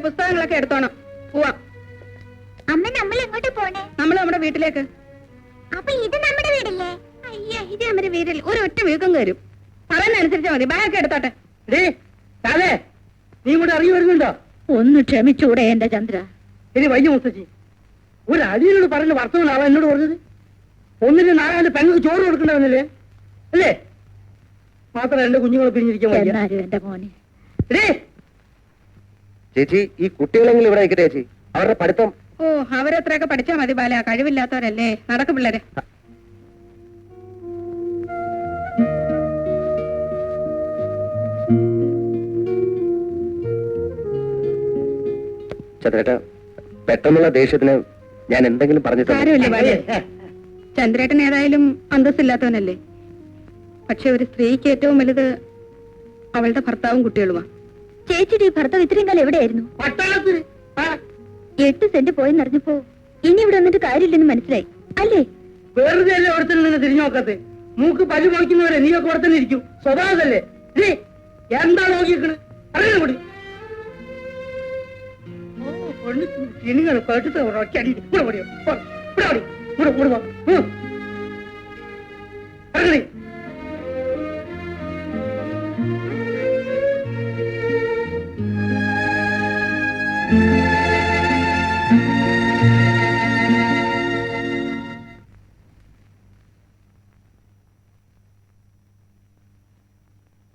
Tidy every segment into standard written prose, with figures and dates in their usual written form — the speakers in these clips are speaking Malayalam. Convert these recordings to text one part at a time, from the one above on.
പുസ്തകങ്ങളൊക്കെ എടുത്തോണം. പോവാം. അമ്മ നമ്മൾ എങ്ങോട്ട് പോണേ? നമ്മൾ നമ്മുടെ വീട്ടിലേക്ക്. അപ്പൊ ഇത് നമ്മുടെ വീടല്ലേ? അയ്യ, ഇത് നമ്മുടെ വീട്ടിൽ ഒരു ഒറ്റ വീക്കം കയറും. പറയുന്നതനുസരിച്ചാ മതി. ബാഗൊക്കെ എടുത്തോട്ടെ. നീ കൂടെ ഇറങ്ങി വരുന്നുണ്ടോ? ഒന്ന് ക്ഷമിച്ചൂടെ എന്റെ ചന്ദ്ര? ഇനി വൈകി മുത്തച്ഛി, ഒരു അടിയനോട് പറഞ്ഞ വർത്തമാനാണ് എന്നോട് പറഞ്ഞത്. ഒന്നിന് നാലാണ്ട് പെങ്ങൾക്ക് ചോറ് കൊടുക്കണ്ടവന്നല്ലേ അല്ലേ? മാത്രം എന്റെ കുഞ്ഞുങ്ങളെ പിരിഞ്ഞിരിക്കാൻ എന്റെ മോനെ. ചേച്ചി, ഈ കുട്ടികളെങ്കിലും ഇവിടെ നിൽക്കട്ടെ ചേച്ചി. അവരുടെ പഠിത്തം. ഓ, അവരെത്രയൊക്കെ പഠിച്ചാ മതി ബാല, കഴിവില്ലാത്തവരല്ലേ. നടക്കും പിള്ളേരെ. ചന്ദ്രേട്ട, പെട്ടെന്നുള്ള ദേഷ്യത്തിന് ഞാൻ എന്തെങ്കിലും പറഞ്ഞിട്ടില്ല ബാല. ചന്ദ്രേട്ടൻ ഏതായാലും അന്തസ്സില്ലാത്തവനല്ലേ. പക്ഷെ ഒരു സ്ത്രീക്ക് ഏറ്റവും വലുത് അവളുടെ ഭർത്താവും കുട്ടികളുമാ. ചേച്ചിയുടെ ഭർത്താവ് ഇത്രയും കാലം എവിടെയായിരുന്നു? 8 സെന്റ് പോയെന്നറിഞ്ഞപ്പോ ഇനി ഇവിടെ വന്നിട്ട് കാര്യമില്ലെന്ന് മനസ്സിലായി അല്ലേ? വെറുതെ അല്ലേ ഓടത്തിൽ നിന്ന് തിരിഞ്ഞു നോക്കാത്തെ? മൂക്ക് പല്ലു മുളയ്ക്കുന്നവരെ നീയൊക്കെ ഓടത്തിൽ ഇരിക്കും. സ്വഭാവതല്ലേ? എന്താ നോക്കിയേക്കണ്? അറിയാൻ കൂടി നിങ്ങൾ കേട്ടിട്ട് ഒറ്റടി ഇവിടെ ഓടിയോ? ഇവിടെ ഓടി ഇവിടെ ഓടുക. അറിയണേ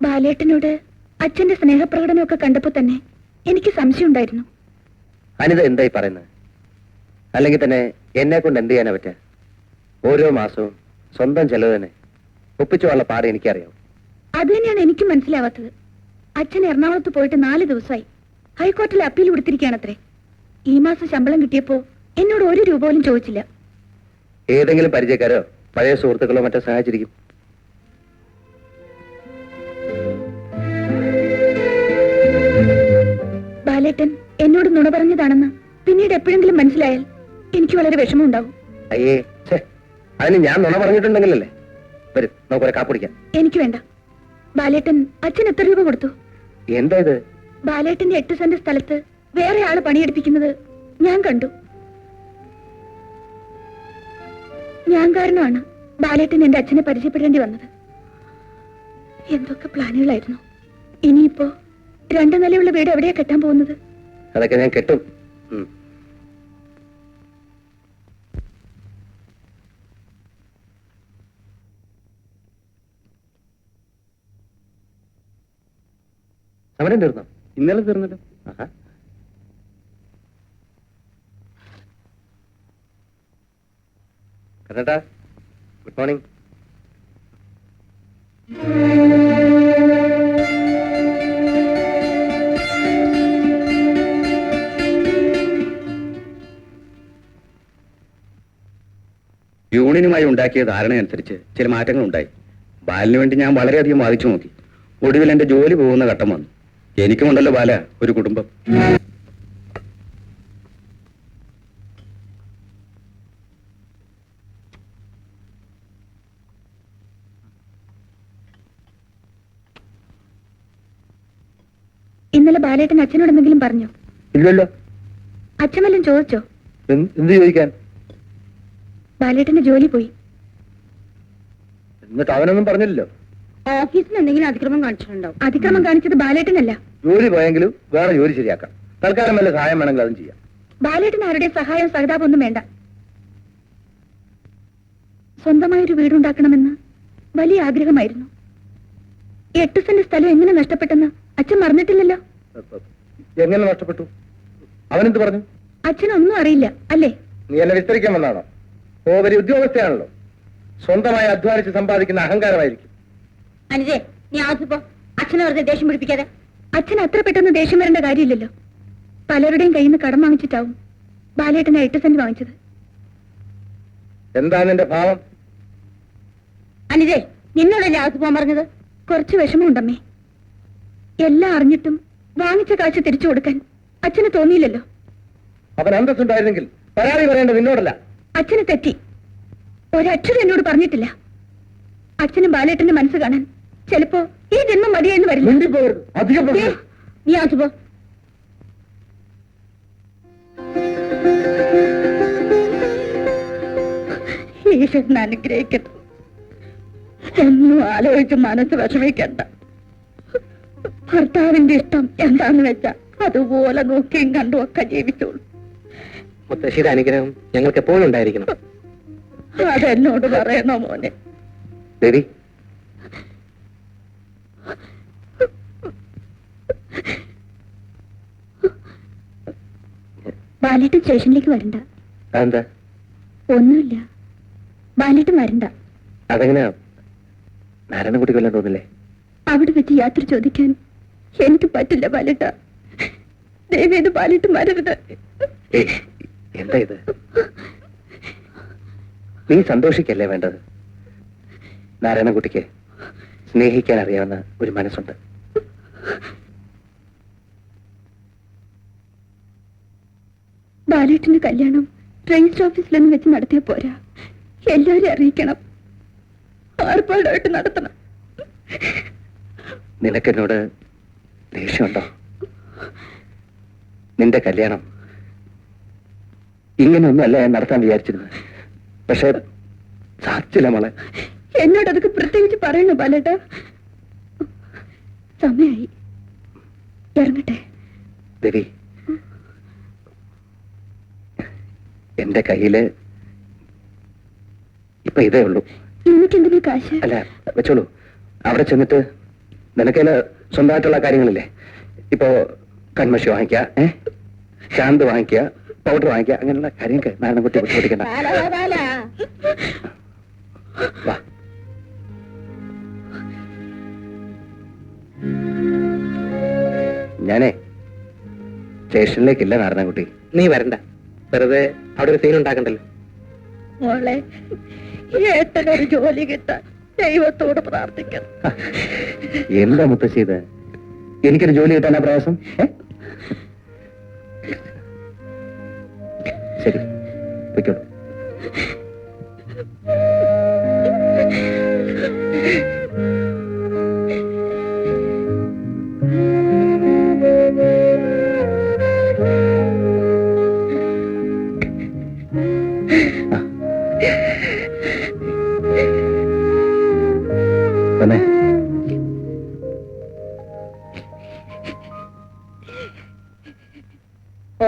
ബാലേട്ടനോട് അച്ഛന്റെ സ്നേഹപ്രകടനമൊക്കെ കണ്ടപ്പോ തന്നെ എനിക്ക് സംശയം ഉണ്ടായിരുന്നു. അനിത എന്തായി പറയുന്നത്? അല്ലെങ്കിൽ തന്നെ എന്നെ കൊണ്ട് എന്ത് ചെയ്യാനാ പറ്റുക? ഓരോ മാസവും സ്വന്തം ചെലവ് തന്നെ ഒപ്പിച്ചുള്ള പാട് എനിക്കറിയാം. അത് തന്നെയാണ് എനിക്കും മനസ്സിലാവാത്തത്. അച്ഛൻ എറണാകുളത്ത് പോയിട്ട് 4 ദിവസമായി. ഹൈക്കോടതിയിൽ അപ്പീൽ കൊടുത്തിരിക്കുകയാണത്രേ. ഈ മാസം ശമ്പളം കിട്ടിയപ്പോ എന്നോട് 1 രൂപ പോലും ചോദിച്ചില്ല. ഏതെങ്കിലും പരിചയക്കാരോ പഴയ സുഹൃത്തുക്കളോ മറ്റോ സഹായിച്ചിരിക്കും. ബാലേട്ടൻ എന്നോട് നുണ പറഞ്ഞതാണെന്ന് പിന്നീട് എപ്പോഴെങ്കിലും മനസ്സിലായാൽ എനിക്ക് വളരെ വിഷമം ഉണ്ടാവും. അയ്യേ, അതിന് ഞാൻ നുണ പറഞ്ഞിട്ടുണ്ടെങ്കിലല്ലേ. വരും, നമുക്ക് കാപ്പ് കുടിക്കാം. എനിക്ക് വേണ്ട. ബാലേട്ടൻ അച്ഛൻ എത്ര രൂപ കൊടുത്തു? എന്താ ഇത്? ബാലേട്ടന്റെ 8 സെന്റ് സ്ഥലത്ത് വേറെ ആള് പണിയെടുപ്പിക്കുന്നത് ഞാൻ കണ്ടു. ഞാൻ കാരണമാണ് ബാലേട്ടൻ എന്റെ അച്ഛനെ പരിചയപ്പെടേണ്ടി വന്നത്. എന്തൊക്കെ പ്ലാനുകളായിരുന്നു. ഇനിയിപ്പോ 2 നിലയുള്ള വീട് എവിടെയാ കെട്ടാൻ പോകുന്നത്? അതൊക്കെ ഞാൻ കെട്ടും. സമരം തീർന്നോ? ഇന്നലെ തീർന്നല്ലോ. കണ്ണേട്ടാ, ഗുഡ് മോർണിംഗ്. യൂണിയനുമായി ഉണ്ടാക്കിയ ധാരണയനുസരിച്ച് ചില മാറ്റങ്ങൾ ഉണ്ടായി. ബാലിന് വേണ്ടി ഞാൻ വളരെയധികം വാദിച്ചു നോക്കി. ഒടുവിൽ എന്റെ ജോലി പോകുന്ന ഘട്ടം വന്നു. എനിക്കുമുണ്ടല്ലോ ബാല ഒരു കുടുംബം. ഇന്നലെ ബാലേട്ടൻ അച്ഛനോട് എന്തെങ്കിലും പറഞ്ഞോ? ഇല്ലല്ലോ. അച്ഛൻ വല്ലതും ചോദിച്ചോ? എന്ത് ചോദിക്കാൻ? ബാലേട്ടന്റെ ജോലി പോയി. എന്നിട്ട് അവനൊന്നും പറഞ്ഞില്ലല്ലോ. ഓഫീസിൽ എന്തെങ്കിലും അതിക്രമം കാണിച്ചിട്ടുണ്ടാവും. അതിക്രമം കാണിച്ചത് ബാലേട്ടനല്ല. ജോലി പോയെങ്കിലും വേറെ ജോലി ശരിയാക്കാം. തൽക്കാലം വല്ല സഹായം വേണമെങ്കിൽ അതും ചെയ്യാം. ബാലേട്ടന് ആരുടെ സഹായം സഹതാപം ഒന്നും വേണ്ട. സ്വന്തമായൊരു വീടുണ്ടാക്കണമെന്ന് വലിയ ആഗ്രഹമായിരുന്നു. 8 സെന്റ് സ്ഥലം എങ്ങനെ നഷ്ടപ്പെട്ടെന്ന് അച്ഛൻ മറന്നിട്ടില്ലല്ലോ. എങ്ങനെ നഷ്ടപ്പെട്ടു? അവനെന്ത് പറഞ്ഞു? അച്ഛനൊന്നും അറിയില്ല അല്ലേ? നീ എന്നെ വിസ്തരിക്കാൻ വന്നാണോ? ഓ, വലിയ ഉദ്യോഗസ്ഥയാണല്ലോ. സ്വന്തമായി അധ്വാനിച്ച് സമ്പാദിക്കുന്ന അഹങ്കാരമായിരിക്കും. അനുജേ, നീ ആദ്യപ്പോ അച്ഛനെ വെറുതെ ദേഷ്യം പിടിപ്പിക്കാതെ. അച്ഛൻ അത്ര പെട്ടെന്ന് ദേഷ്യം വരേണ്ട കാര്യമില്ലല്ലോ. പലരുടെയും കയ്യിൽ നിന്ന് കടം വാങ്ങിച്ചിട്ടാവും ബാലേട്ടന് 8 സെന്റ് വാങ്ങിച്ചത്. എന്താ നിന്റെ ഭാവം? അനുജേ, നിന്നോടല്ലേ ആദ്യപ്പോ പറഞ്ഞത്? കുറച്ച് വിഷമമുണ്ടമ്മേ. എല്ലാം അറിഞ്ഞിട്ടും വാങ്ങിച്ച കാശ് തിരിച്ചു കൊടുക്കാൻ അച്ഛന് തോന്നിയില്ലല്ലോ. അവൻ അന്തസ്സുണ്ടായിരുന്നെങ്കിൽ പരാതി പറയേണ്ടത് നിന്നോടല്ല. അച്ഛന് തെറ്റി. ഒരക്ഷരം എന്നോട് പറഞ്ഞിട്ടില്ല. അച്ഛനും ബാലേട്ടന്റെ മനസ്സ് കാണാൻ ചിലപ്പോ ഈ ജന്മം മതിയെന്ന് വരില്ല. അധികം നീ ആദ്യപ്പോ ഈശ്വരൻ അനുഗ്രഹിക്കുന്നു. ഒന്നും ആലോചിച്ച് മനസ്സ് വിഷമിക്കണ്ട. ഭർത്താവിന്റെ ഇഷ്ടം എന്താന്ന് വെച്ചാ അതുപോലെ നോക്കിയും കണ്ടും ഒക്കെ ജീവിച്ചോളൂ. മുത്തശ്ശിയുടെ അനുഗ്രഹം ഞങ്ങൾക്ക് എപ്പോഴും ഉണ്ടായിരിക്കണം. അതെന്നോട് പറയണോ മോനെ? ദേവി, ബാലേട്ടൻ സ്റ്റേഷനിലേക്ക് വരണ്ട. അതെന്താ? ഒന്നുമില്ല, ബാലേട്ടൻ വരണ്ട. അതെങ്ങനെയാ? നാരായണൻകുട്ടി കൊല്ലാൻ തോന്നില്ലേ? അവിടെ വെച്ച് യാത്ര ചോദിക്കാൻ എനിക്ക് പറ്റില്ല ബാലേട്ട. ദയവേത് ബാലേട്ടൻ വരരുത്. ഏയ്, എന്താ ഇത്? നീ സന്തോഷിക്കല്ലേ വേണ്ടത്. നാരായണൻകുട്ടിക്ക് സ്നേഹിക്കാൻ അറിയാവുന്ന ഒരു മനസ്സുണ്ട്. ബാലേട്ടന്റെ കല്യാണം രജിസ്റ്റർ ഓഫീസിലൊന്നും വെച്ച് നടത്തിയാ പോരാ, എല്ലാരും അറിയിക്കണം, ആർപ്പാടായിട്ട് നടത്തണം. നിനക്കെന്നോട് ദേഷ്യമുണ്ടോ? നിന്റെ കല്യാണം ഇങ്ങനെയൊന്നുമല്ല ഞാൻ നടത്താൻ വിചാരിച്ചിരുന്നത്. പക്ഷെ സാധിച്ചില്ല മോളെ. എന്നോട് അതൊക്കെ പ്രത്യേകിച്ച് പറയണോ ബാലേട്ട? സമയായി, ഇറങ്ങട്ടെ. ദേവി, എന്റെ കയ്യില് ഇപ്പൊ ഇതേ ഉള്ളൂ. എനിക്കെന്തിനാ കാശ്? അല്ല, വെച്ചോളൂ. അവിടെ ചെന്നിട്ട് നിനക്കതില് സ്വന്തമായിട്ടുള്ള കാര്യങ്ങളില്ലേ? ഇപ്പോ കൺമഷി വാങ്ങിക്കുക, ശാന്ത് വാങ്ങിക്കുക, പൗഡർ വാങ്ങിക്കുക, അങ്ങനെയുള്ള കാര്യങ്ങൾക്ക് നാരായണൻകുട്ടി ബുദ്ധിമുട്ടിക്കണ്ട. വാ. ഞാനേ സ്റ്റേഷനിലേക്കില്ല നാരായണൻകുട്ടി. നീ വരണ്ട, വെറുതെ അവിടെ ഒരു സീൻ ഉണ്ടാക്കണ്ടല്ലോ. മോളെ, ഏട്ടനൊരു ജോലി കിട്ടാൻ ദൈവത്തോട് പ്രാർത്ഥിക്കണം. എന്താ മുത്തശ്ശി ഇത്? എനിക്കൊരു ജോലി കിട്ടാനാ പ്രയാസം? ശരി, പൊയ്ക്കോളൂ. വന്നേ.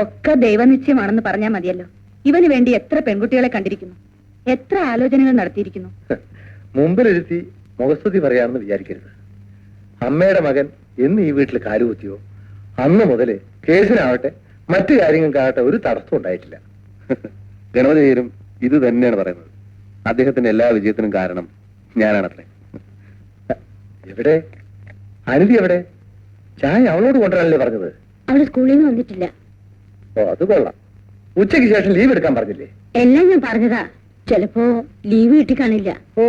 ഒക്കെ ദൈവനിശ്ചയമാണെന്ന് പറഞ്ഞാൽ മതിയല്ലോ. ഇവന് വേണ്ടി എത്ര പെൺകുട്ടികളെ കണ്ടിരിക്കുന്നു, എത്ര ആലോചനകൾ നടത്തിയിരിക്കുന്നു. മുമ്പിലിരുത്തി മുഖസ്തുതി പറയാമെന്ന് വിചാരിക്കരുത്. അമ്മയുടെ മകൻ എന്ന് ഈ വീട്ടിൽ കാലുകുത്തിയോ അന്ന് മുതല് കേസിനാവട്ടെ മറ്റു കാര്യങ്ങൾക്കാവട്ടെ ഒരു തടസ്സം ഉണ്ടായിട്ടില്ല. ഗണപതിയും ഇത് തന്നെയാണ് പറയുന്നത്. അദ്ദേഹത്തിന്റെ എല്ലാ വിജയത്തിനും കാരണം ഞാനാണത്രേ. എവിടെ അനിതി? എവിടെ? ചായ അവളോട് കൊണ്ടുവരാനല്ലേ പറഞ്ഞത്? അവള് സ്കൂളിൽ നിന്ന് വന്നിട്ടില്ല. ഓ, അത് കൊള്ളാം. ഉച്ചയ്ക്ക് ശേഷം ലീവ് എടുക്കാൻ പറഞ്ഞില്ലേ? എല്ലാം ഞാൻ പറഞ്ഞതാ, ചിലപ്പോ ലീവ് കിട്ടി കാണില്ല. ഓ,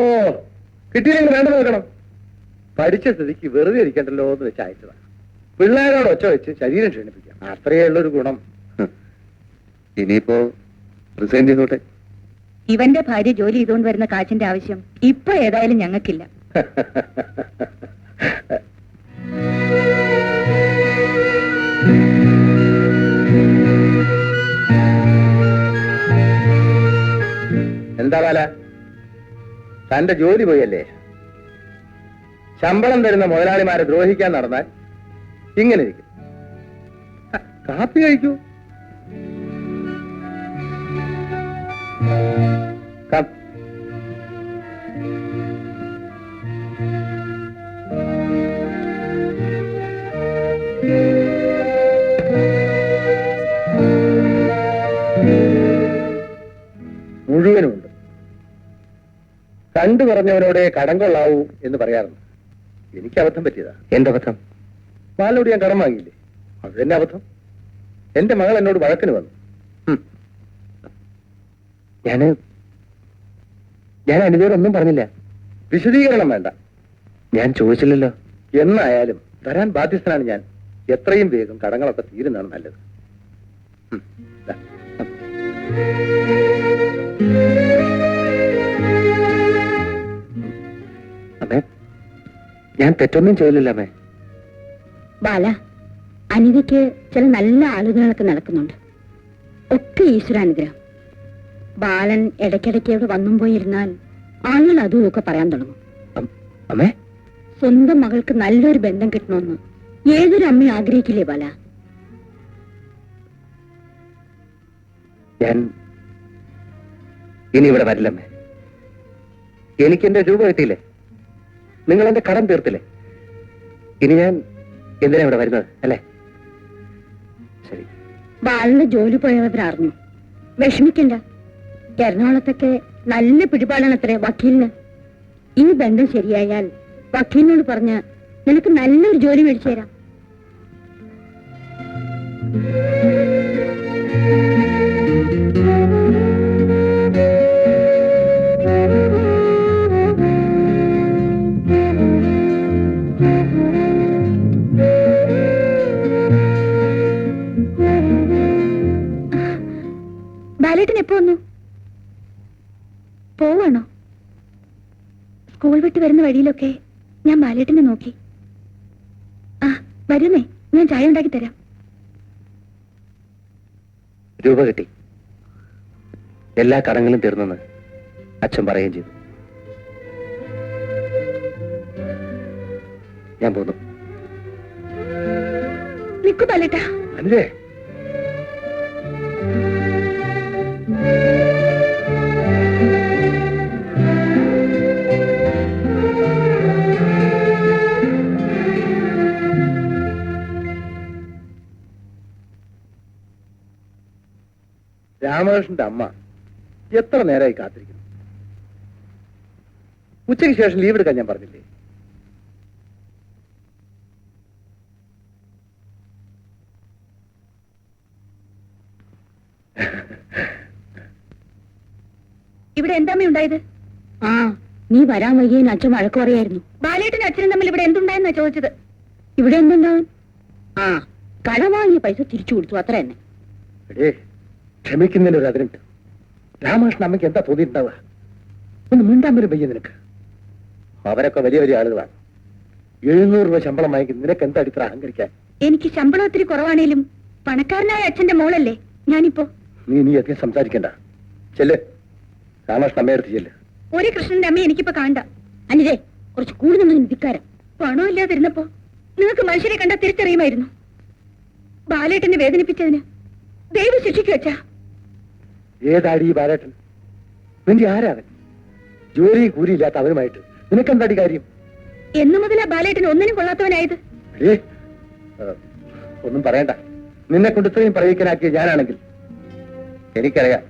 കിട്ടിയില്ലെങ്കിൽ വേണ്ട നോക്കണം. പഠിച്ച സ്ഥിതിക്ക് വെറുതെ ഇരിക്കണ്ടല്ലോ എന്ന് വെച്ച് അയച്ചതാ. പിള്ളേരോട് ഒച്ച വെച്ച് ശരീരം ക്ഷീണിപ്പിക്കാം, അത്രയേ ഉള്ളൊരു ഗുണം. ഇനിയിപ്പോ റിസൈൻ ചെയ്തോട്ടെ. ഇവന്റെ ഭാര്യ ജോലി ചെയ്തുകൊണ്ട് വരുന്ന കാശിന്റെ ആവശ്യം ഇപ്പൊ ഏതായാലും ഞങ്ങൾക്കില്ല. എന്താ ബാല, തന്റെ ജോലി പോയല്ലേ? ശമ്പളം തരുന്ന മുതലാളിമാരെ ദ്രോഹിക്കാൻ നടന്നാൽ ഇങ്ങനെ ഇരിക്കും. കാപ്പി കഴിക്കൂ. മുഴുവനുമുണ്ട്. കണ്ടു പറഞ്ഞവനോടെ കടം കൊള്ളാവൂ എന്ന് പറയാറുണ്ട്. എനിക്ക് അബദ്ധം പറ്റിയതാ. എന്തബദ്ധം? ബാലിനോട് ഞാൻ കടം വാങ്ങിയില്ലേ, അത് തന്നെ അബദ്ധം. എന്റെ മകൾ എന്നോട് വഴക്കിന് വന്നു. ഞാൻ അനിതയോടൊന്നും പറഞ്ഞില്ല. വിശദീകരണം വേണ്ട. ഞാൻ ചോദിച്ചില്ലല്ലോ. എന്നായാലും തരാൻ ബാധ്യസ്ഥനാണ് ഞാൻ. എത്രയും വേഗം കടങ്ങളൊക്കെ തീരുന്നതാണ് നല്ലത്. ദാ. അമ്മേ, ഞാൻ തെറ്റൊന്നും ചെയ്തില്ല അമ്മേ. ബാല, അനിതയ്ക്ക് ചില നല്ല ആലോചനകളൊക്കെ നടക്കുന്നുണ്ട്. ഒക്കെ ഈശ്വരാനുഗ്രഹം. ബാലൻ ഇടയ്ക്കിടയ്ക്ക് ഇവിടെ വന്നും പോയിരുന്നാൽ ആളുകൾ അതും ഒക്കെ പറയാൻ തുടങ്ങും. അമ്മേ, സ്വന്തം മകൾക്ക് നല്ലൊരു ബന്ധം കിട്ടണമെന്ന് ഏതൊരു അമ്മയും ആഗ്രഹിക്കില്ലേ ബാല? ഞാൻ ഇനി ഇവിടെ വരില്ലമ്മേ. എനിക്ക് എന്റെ രൂപ കിട്ടിയില്ലേ, നിങ്ങൾ എന്റെ കടം തീർത്തില്ലേ, ഇനി ഞാൻ എന്തിനാ ഇവിടെ വരുന്നത് അല്ലേ? ശരി. ബാലന് ജോലി പോയവരറിഞ്ഞു. വിഷമിക്കണ്ട, എറണാകുളത്തൊക്കെ നല്ല പിടിപാടാണത്രേ വക്കീലിന്. ഈ ബന്ധം ശരിയായാൽ വക്കീലിനോട് പറഞ്ഞ് നിനക്ക് നല്ലൊരു ജോലി മേടിച്ചു തരാം. ബാലേട്ടൻ എപ്പോ വന്നു? പോവാണോ? സ്കൂൾ വിട്ട് വരുന്ന വഴിയിലൊക്കെ ഞാൻ ബാലേട്ടനെ നോക്കി. ആ വരുന്നേ, ഞാൻ ചായ ഉണ്ടാക്കി തരാം. രൂപ കിട്ടി, എല്ലാ കടങ്ങളും തീർന്നെന്ന് അച്ഛൻ പറയുകയും ചെയ്തു. ഞാൻ പോന്നു. നിക്കു ബാലേട്ടാ. അല്ലേ? രാമകൃഷ്ണന്റെ അമ്മ എത്ര നേരമായി കാത്തിരിക്കുന്നു. ഉച്ചയ്ക്ക് ശേഷം ലീവ് എടുക്കാൻ ഞാൻ പറഞ്ഞില്ലേ? ഇവിടെ എന്താമ്മ ഉണ്ടായത്? ആ, നീ വരാൻ വൈകിയെന്ന് അച്ഛൻ വഴക്ക് പറയായിരുന്നു. ബാലേട്ടനും അച്ഛനും തമ്മിൽ ഇവിടെ എന്തുണ്ടായെന്നാ ചോദിച്ചത്. ഇവിടെ എന്തുണ്ടാവും? ആ, കട വാങ്ങിയ പൈസ തിരിച്ചു കൊടുത്തു, അത്ര തന്നെ. എടേ, ക്ഷമിക്കുന്നതിന് ഒരു അതിരുണ്ട്. രാമകൃഷ്ണൻ അമ്മയ്ക്ക് എന്താ തോന്നിയിട്ടുണ്ടാവുക? ഒന്ന് മിണ്ടാൻ വരും പയ്യ നിനക്ക്. അവരൊക്കെ വലിയ വലിയ ആളുകളാണ്. 700 രൂപ ശമ്പളം വാങ്ങിക്കും. നിനക്ക് എന്താ അടിത്ര അഹങ്കരിക്കാൻ? എനിക്ക് ശമ്പളം ഒത്തിരി കുറവാണേലും പണക്കാരനായ അച്ഛന്റെ മോളല്ലേ ഞാനിപ്പോ. നീ അധികം സംസാരിക്കണ്ട. ചെല്ല്, രാമകൃഷ്ണൻ അമ്മയെ അടുത്ത് ചെല്ല്. ഒരു കൃഷ്ണന്റെ അമ്മ എനിക്കിപ്പോ കാണണ്ട. അനിതേ, കുറച്ച് കൂടുതൽ ധിക്കാരം. പണമില്ലാതിരുന്നപ്പോ നിങ്ങൾക്ക് മനുഷ്യരെ കണ്ട തിരിച്ചറിയുമായിരുന്നു. ബാലേട്ടനെ വേദനിപ്പിച്ചതിന് ദൈവം ശിക്ഷിക്കു വെച്ചാ. ഏതാടി ഈ ബാലേട്ടൻ? നിന്റെ ആരാവൻ? ജോലി കൂലിയില്ലാത്ത അവരുമായിട്ട് നിനക്കെന്താടി കാര്യം? എന്നു മുതലാ ബാലേട്ടൻ ഒന്നിനും കൊള്ളാത്തവനായത്? ഒന്നും പറയണ്ട. നിന്നെ കൊണ്ട് ഇത്രയും പറയിക്കാനാക്കിയ ഞാനാണെങ്കിൽ എനിക്കറിയാം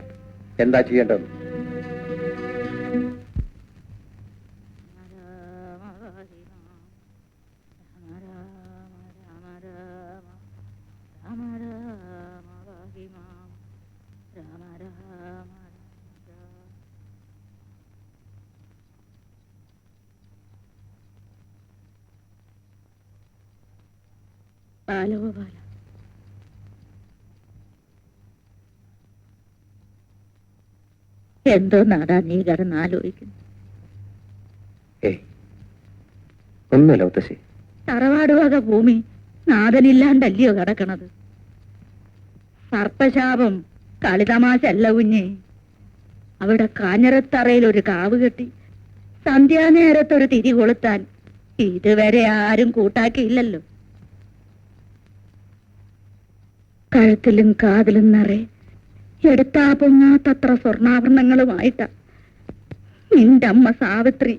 എന്താ ചെയ്യേണ്ടതെന്ന്. ബാലഗോപാല, എന്തോ നാടാ നീ കിടന്നാലോചിക്കുന്നു? ഏയ്, ഒന്നുമില്ല മുത്തശ്ശി. തറവാടുവക ഭൂമി നാഥനില്ലാണ്ടല്ലയോ കിടക്കണത്? സർപ്പശാപം കളിതമാശല്ല കുഞ്ഞേ. അവിടെ കാഞ്ഞിരത്തറയിൽ ഒരു കാവ് കെട്ടി സന്ധ്യാനേരത്തൊരു തിരി കൊളുത്താൻ ഇതുവരെ ആരും കൂട്ടാക്കിയില്ലല്ലോ. കഴുത്തിലും കാതിലും നിറയെ എടുത്താ പൊങ്ങാത്തത്ര സ്വർണ്ണാഭരണങ്ങളുമായിട്ടാ നിന്റെ അമ്മ സാവിത്രി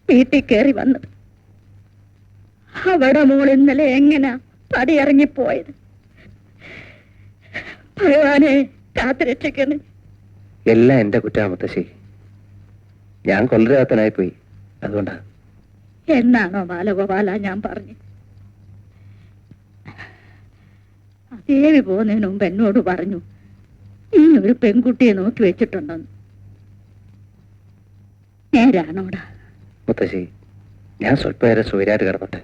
വീട്ടിൽ കയറി വന്നത്. അവിടെ മോൾ ഇന്നലെ എങ്ങനാ പടിയിറങ്ങിപ്പോയത്? ഭഗവാനെ കാത്തുരക്ഷിക്കണേ. എല്ലാം എന്റെ കുറ്റാ മുത്തശ്ശി. ഞാൻ കൊല്ലരാത്തനായി പോയി, അതുകൊണ്ടാ. എന്നാണോ ബാലഗോപാല ഞാൻ പറഞ്ഞു? ദേവി പോകുന്നതിന് മുമ്പ് എന്നോട് പറഞ്ഞു നീ ഒരു പെൺകുട്ടിയെ നോക്കി വെച്ചിട്ടുണ്ടെന്ന്. നേരാണോടാ? മുത്തശ്ശി, ഞാൻ സ്വല്പം നേരം സൂര്യായിട്ട് കിടന്നോട്ടെ.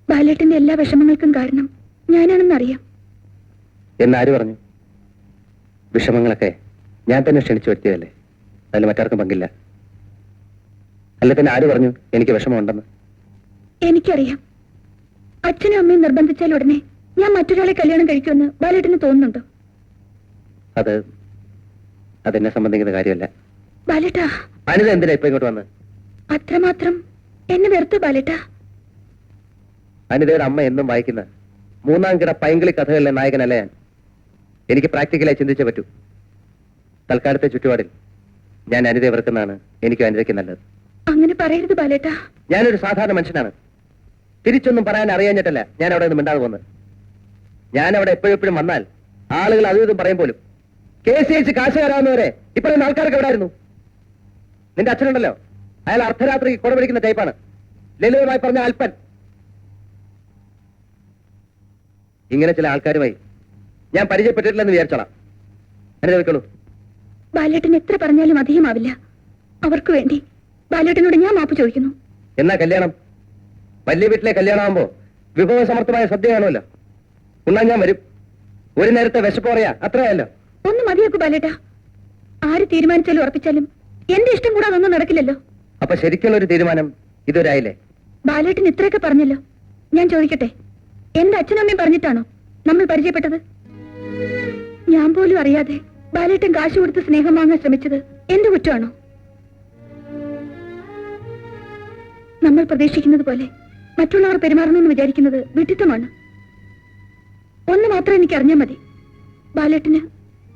ബാലേട്ടന്റെ എല്ലാ വിഷമങ്ങൾക്കും കാരണം ഞാനാണെന്നറിയാം. എന്നാര് പറഞ്ഞു? വിഷമങ്ങളൊക്കെ ഞാൻ തന്നെ ക്ഷണിച്ചു വരുത്തിയതല്ലേ, അതിൽ മറ്റാർക്കും പങ്കില്ല. അല്ല തന്നെ ആര് പറഞ്ഞു എനിക്ക് വിഷമമുണ്ടെന്ന്? എനിക്കറിയാം. അച്ഛനും അമ്മയും നിർബന്ധിച്ചാൽ ഉടനെ ഞാൻ മറ്റൊരാളെ കല്യാണം കഴിക്കുമെന്ന് ബാലേട്ടന് തോന്നുന്നുണ്ടോ? അതെന്നെ സംബന്ധിക്കുന്ന കാര്യമല്ല. ബാലേട്ടാ, അനിത എന്തിനാ ഇപ്പൊ ഇങ്ങോട്ട് വന്ന്? അത്രമാത്രം എന്നെ വെറുത്തു ബാലേട്ടാ. അനിതയുടെ അമ്മ എന്നും വായിക്കുന്ന 3-ാം കിട പൈങ്കിളി കഥകളിലെ നായകനല്ല ഞാൻ. എനിക്ക് പ്രാക്ടിക്കലായി ചിന്തിച്ചേ പറ്റൂ. തൽക്കാലത്തെ ചുറ്റുപാടിൽ ഞാൻ അനിതയെ വെറുക്കുന്നതാണ് എനിക്കും അനിതയ്ക്ക് നല്ലത്. അങ്ങനെ പറയരുത് ബാലേട്ടാ. ഞാനൊരു സാധാരണ മനുഷ്യനാണ്. തിരിച്ചൊന്നും പറയാൻ അറിയാഞ്ഞിട്ടല്ല ഞാൻ അവിടെ നിന്ന് മിണ്ടാതെ പോകുന്നത്. ഞാൻ അവിടെ എപ്പോഴും വന്നാൽ ആളുകൾ അതും ഇതും പറയും പോലും. കേസ് ജയിച്ച് കാശ് തരാവുന്നവരെ ഇപ്പോഴും ആൾക്കാർക്ക് എവിടായിരുന്നു? നിന്റെ അച്ഛനുണ്ടല്ലോ, അയാൾ അർദ്ധരാത്രി കുടപിടിക്കുന്ന ടൈപ്പാണ്. ലളിതമായി പറഞ്ഞ അല്പൻ. ഇങ്ങനെ ചില ആൾക്കാരുമായി ഞാൻ പരിചയപ്പെട്ടിട്ടില്ലെന്ന് വിചാരിച്ചോളാം. എന്നെ വെക്കുള്ളൂ. ബാലേട്ടൻ എത്ര പറഞ്ഞാലും അധികമാവില്ല. അവർക്ക് വേണ്ടി ബാലേട്ടനോട് ഞാൻ മാപ്പ് ചോദിക്കുന്നു. എന്നാ കല്യാണം? വലിയ വീട്ടിലെ കല്യാണമാകുമ്പോ വിഭവസമർത്ഥമായ സദ്യ കാണുമല്ലോ. ഉണ്ണാൻ ഞാൻ വരും. ഒരു നേരത്തെ വിശപ്പ് പറയാ, അത്രയല്ലോ. ഒന്ന് മതിയാക്കൂ ബാലേട്ടാ. ആര് തീരുമാനിച്ചാലും ഉറപ്പിച്ചാലും എന്റെ ഇഷ്ടം കൂടാതെ ഒന്നും നടക്കില്ലല്ലോ. അപ്പൊ ശരിക്കുള്ള ഒരു തീരുമാനം ഇതുവരായില്ലേ? ബാലേട്ടൻ ഇത്രയൊക്കെ പറഞ്ഞല്ലോ. ഞാൻ ചോദിക്കട്ടെ, എന്റെ അച്ഛനും അമ്മയും പറഞ്ഞിട്ടാണോ നമ്മൾ പരിചയപ്പെട്ടത്? ഞാൻ പോലും അറിയാതെ ബാലേട്ടൻ കാശ് കൊടുത്ത് സ്നേഹം വാങ്ങാൻ ശ്രമിച്ചത് എന്റെ കുറ്റമാണോ? നമ്മൾ പ്രതീക്ഷിക്കുന്നത് പോലെ മറ്റുള്ളവർ പെരുമാറണമെന്ന് വിചാരിക്കുന്നത് വിഡിത്തമാണ്. ഒന്ന് മാത്രം എനിക്ക് അറിഞ്ഞാൽ മതി, ബാലേട്ടന്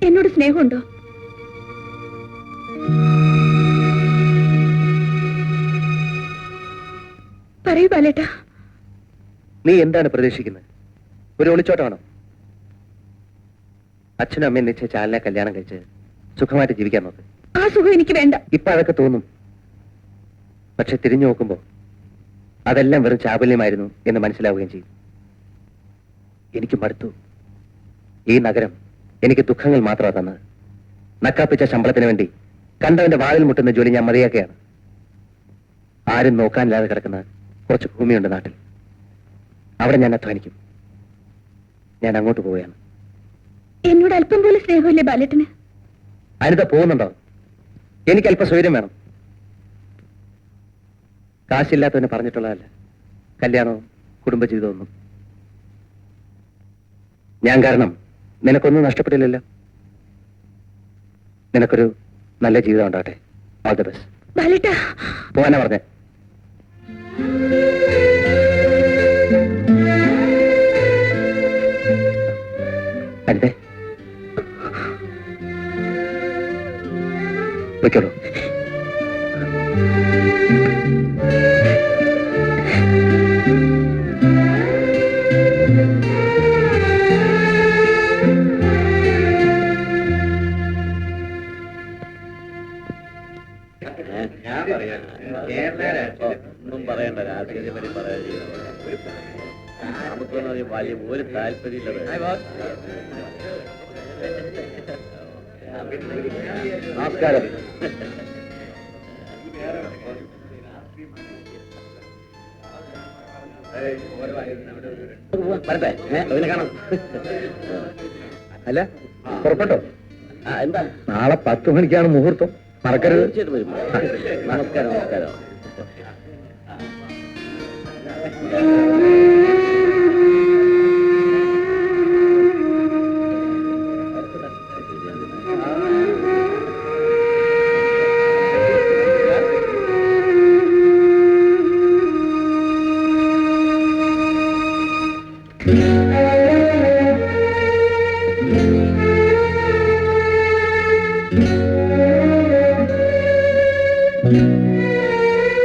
എന്നോട് സ്നേഹമുണ്ടോ? പറയൂ ബാലേട്ടാ. നീ എന്താണ് പ്രതീക്ഷിക്കുന്നത്? ഒരു ഒളിച്ചോട്ടമാണോ? അച്ഛനും അമ്മയും നിശ്ചയിച്ച ആളിനെ കല്യാണം കഴിച്ച് സുഖമായിട്ട് ജീവിക്കാൻ നോക്ക്. ആ സുഖം എനിക്ക് വേണ്ട. ഇപ്പൊ അതൊക്കെ തോന്നും. പക്ഷെ തിരിഞ്ഞു നോക്കുമ്പോ അതെല്ലാം വെറും ചാബല്യമായിരുന്നു എന്ന് മനസ്സിലാവുകയും ചെയ്യും. എനിക്ക് മടുത്തു. ഈ നഗരം എനിക്ക് ദുഃഖങ്ങൾ മാത്രമാണ് തന്നത്. നക്കാപ്പിച്ച ശമ്പളത്തിന് വേണ്ടി കണ്ടവന്റെ വാതിൽ മുട്ടുന്ന ജോലി ഞാൻ മതിയാക്കുകയാണ്. ആരും നോക്കാനില്ലാതെ കിടക്കുന്ന കുറച്ച് ഭൂമിയുണ്ട് നാട്ടിൽ. അവിടെ ഞാൻ അധ്വാനിക്കും. ഞാൻ അങ്ങോട്ട് പോവുകയാണ്. എന്നോട് അല്പം പോലും സ്നേഹമില്ലേ ബാലേട്ടന്? അനിത പോകുന്നുണ്ടോ? എനിക്ക് അല്പം സ്വൈര്യം വേണം. കാശില്ലാത്തവനെ പറഞ്ഞിട്ടുള്ളതല്ല കല്യാണവും കുടുംബജീവിതമൊന്നും. ഞാൻ കാരണം നിനക്കൊന്നും നഷ്ടപ്പെട്ടില്ലല്ലോ. നിനക്കൊരു നല്ല ജീവിതം ഉണ്ടാവട്ടെ. All the best. ബാലേട്ടാ, പോവാനാ പറഞ്ഞേ. അനിതേ, വയ്ക്കോളൂ. ഒന്നും പറയണ്ട, രാഷ്ട്രീയത്തെ പറ്റി പറയാൻ നമുക്കൊന്നും വലിയ ഒരു താല്പര്യമില്ല. നമസ്കാരം. വരട്ടെ, അതിനെ കാണാം. അല്ല, പുറപ്പെട്ടോ? എന്താ? നാളെ 10 മണിക്കാണ് മുഹൂർത്തം, മറക്കരുത്. തീർച്ചയായിട്ടും വരും. നമസ്കാരം. നമസ്കാരം.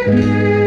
ആ